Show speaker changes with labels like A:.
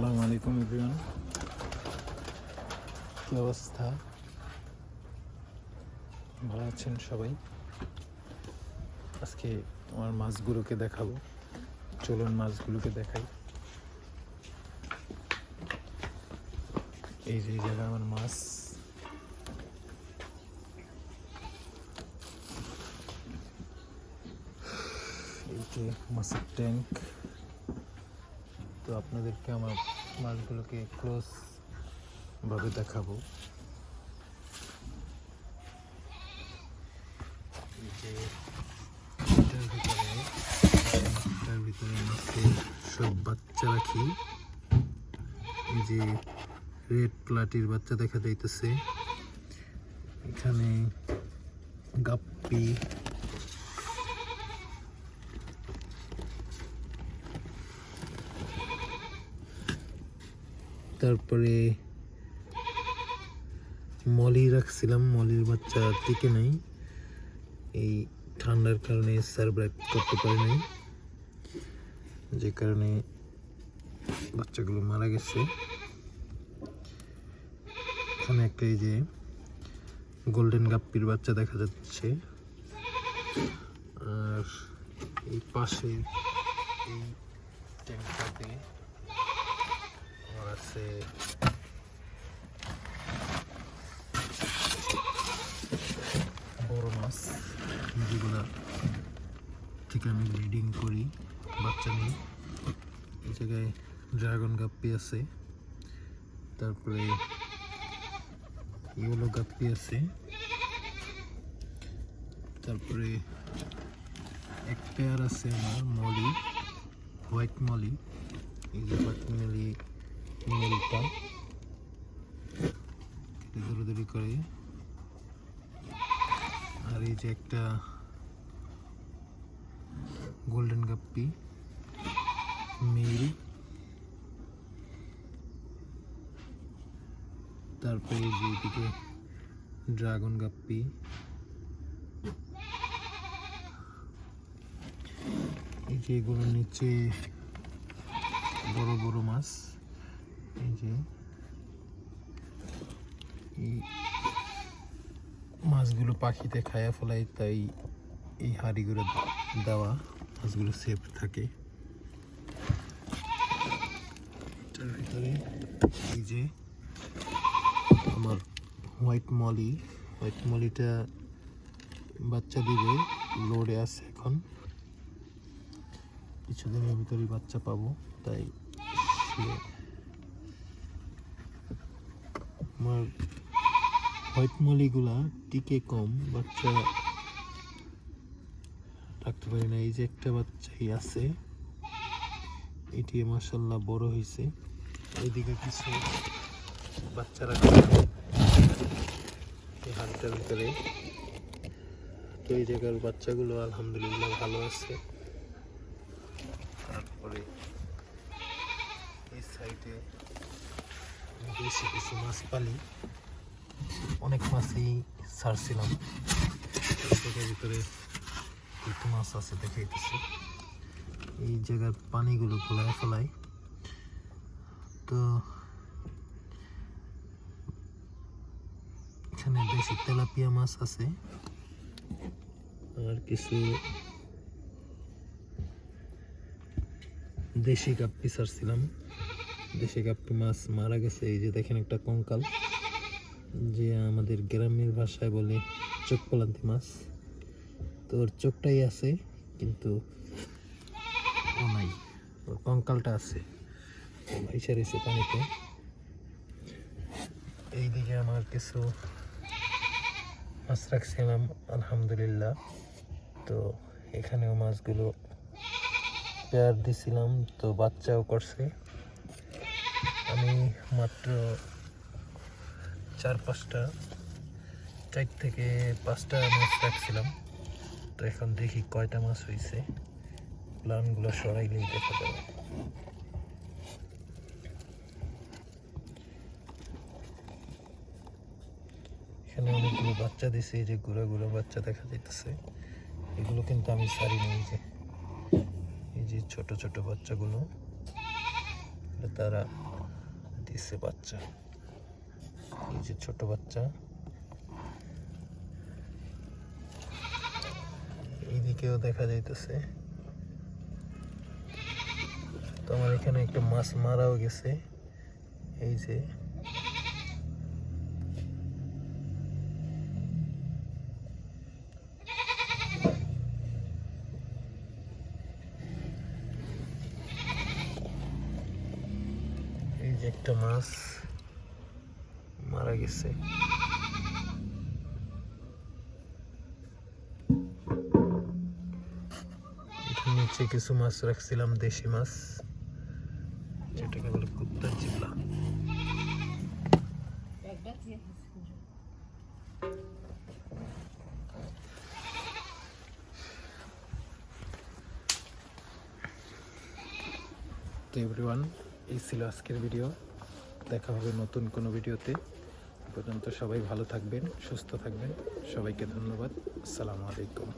A: আসসালামু আলাইকুম এভরিওয়ান, কী অবস্থা? ভালো আছেন সবাই? আজকে আমার মাছগুলোকে দেখাবো, চলুন মাছগুলোকে দেখাই। এই যে জায়গা আমার মাছ, এই যে মাছের ট্যাঙ্ক। তো আপনাদেরকে আমার মাছগুলোকে ক্লোজ ভাবে দেখাবো। এই যে এটার ভিতরে মাছের সব বাচ্চা রাখি। এই যে রেড প্লাটির বাচ্চা দেখা যাইতেছে, এখানে গাপ্পি, তারপরে মলি রাখছিলাম, মলির বাচ্চা টিকে নাই, এই ঠান্ডার কারণে সার্ভাইভ করতে পারে নাই, যে কারণে বাচ্চাগুলো মারা গেছে। এখানে একটা এই যে গোল্ডেন গাপ্পির বাচ্চা দেখা যাচ্ছে, আর এই পাশে এই ট্যাঙ্কটাতে আছে বড় মাছ, যেগুলো থেকে আমি ব্রিডিং করি, বাচ্চা নেই। এই জায়গায় ড্রাগন গাপ্পি আছে, তারপরে ইয়েলো গাপ্পি আছে, তারপরে এক পেয়ার আছে আমার মলি, হোয়াইট মলি। এই যে হোয়াইট মলি মেলটা দৌড়াদৌড়ি করে, আর এই যে একটা গোল্ডেন গাপ্পি মেল, তারপরে এই যে এদিকে ড্রাগন গাপ্পি, এই যে এগুলোর নিচে বড় বড় মাছ। এই যে এই মাছগুলো পাখিতে খায়া ফেলায়, তাই এই হাঁড়িগুলো দেওয়া, মাছগুলো সেফ থাকে। এটার ভিতরে এই যে আমার হোয়াইট মলিটা বাচ্চা দিবে, লোডে আছে এখন, কিছুদিনের ভিতরেই বাচ্চা পাবো। তাই আমার হোয়াইট মলিগুলা টিকে কম, বাচ্চা রাখতে পারি না। এই যে একটা বাচ্চাই আছে, এটি মাশাআল্লাহ বড় হয়েছে। এইদিকে কিছু বাচ্চা রাখছে এই হাঁড়িটার ভিতরে। তো এই জায়গার বাচ্চাগুলো আলহামদুলিল্লাহ ভালো আছে। তারপরে এই সাইডে বেশি কিছু মাছ পালি, অনেক মাছই ছাড়ছিলাম। জায়গার ভিতরে কিছু মাছ আছে দেখাইতেছি। এই জায়গার পানিগুলো ঘোলায় ফেলায়, তো এখানে বেশি তেলাপিয়া মাছ আছে, আর কিছু দেশি গাপ্পি ছাড়ছিলাম। দেশি গাপ্পি মাছ মারা গেছে। এই যে দেখেন একটা কঙ্কাল, যে আমাদের গ্রামের ভাষায় বলে চোখ পলান্তি মাছ। তো ওর চোখটাই আছে, কিন্তু ও নাই, ওর কঙ্কালটা আছে, ভাইসা রয়েছে পানিতে। এইদিকে আমার কিছু মাছ রাখছিলাম আলহামদুলিল্লাহ। তো এখানেও মাছগুলো পেয়ার দিছিলাম, তো বাচ্চাও করছে। আমি মাত্র 4 থেকে 5টা মাছ রাখছিলাম। তো এখন দেখি কয়টা মাছ হয়েছে, প্লানগুলো সরাইলেই দেখা যাবে। এখানে অনেকগুলো বাচ্চা দিছে, এই যে গুঁড়া বাচ্চা দেখা যাইতেছে। এগুলো কিন্তু আমি ছাড়িনি, এই যে ছোট ছোট বাচ্চাগুলো তারা দিচ্ছে বাচ্চা। এই যে ছোট বাচ্চা, এইদিকেও দেখা যাইতেছে। তো আমার এখানে একটা মাছ মারাও গেছে, এই যে একটা মাছ মারা গেছে। নিচে কিছু মাছ রাখছিলাম, দেশি মাছ, যেটাকে বলে কুত্তার চিপলা। তো এভরিওয়ান, এই ছিল আজকের ভিডিও। দেখা হবে নতুন কোনো ভিডিওতে। পর্যন্ত সবাই ভালো থাকবেন, সুস্থ থাকবেন। সবাইকে ধন্যবাদ। আসসালামু আলাইকুম।